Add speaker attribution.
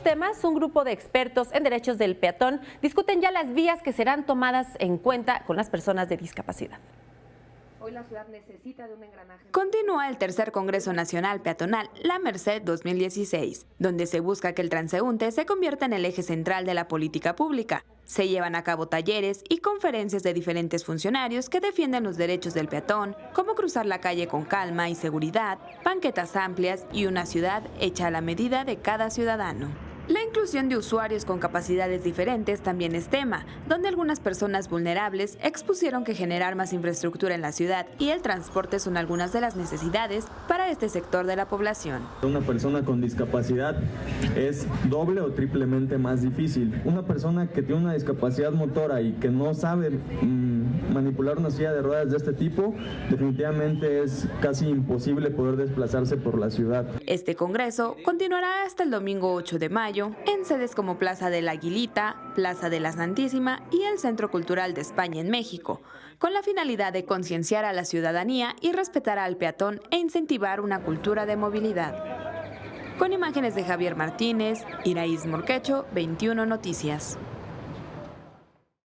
Speaker 1: Temas, un grupo de expertos en derechos del peatón discuten ya las vías que serán tomadas en cuenta con las personas de discapacidad.
Speaker 2: Hoy la ciudad necesita de un engranaje.
Speaker 3: Continúa el tercer Congreso Nacional Peatonal, La Merced 2016, donde se busca que el transeúnte se convierta en el eje central de la política pública. Se llevan a cabo talleres y conferencias de diferentes funcionarios que defienden los derechos del peatón, como cruzar la calle con calma y seguridad, banquetas amplias y una ciudad hecha a la medida de cada ciudadano. La inclusión de usuarios con capacidades diferentes también es tema, donde algunas personas vulnerables expusieron que generar más infraestructura en la ciudad y el transporte son algunas de las necesidades para este sector de la población.
Speaker 4: Una persona con discapacidad es doble o triplemente más difícil. Una persona que tiene una discapacidad motora y que no sabe manipular una silla de ruedas de este tipo, definitivamente es casi imposible poder desplazarse por la ciudad.
Speaker 3: Este congreso continuará hasta el domingo 8 de mayo en sedes como Plaza de la Aguilita, Plaza de la Santísima y el Centro Cultural de España en México, con la finalidad de concienciar a la ciudadanía y respetar al peatón e incentivar una cultura de movilidad. Con imágenes de Javier Martínez, Iraíz Morquecho, 21 Noticias.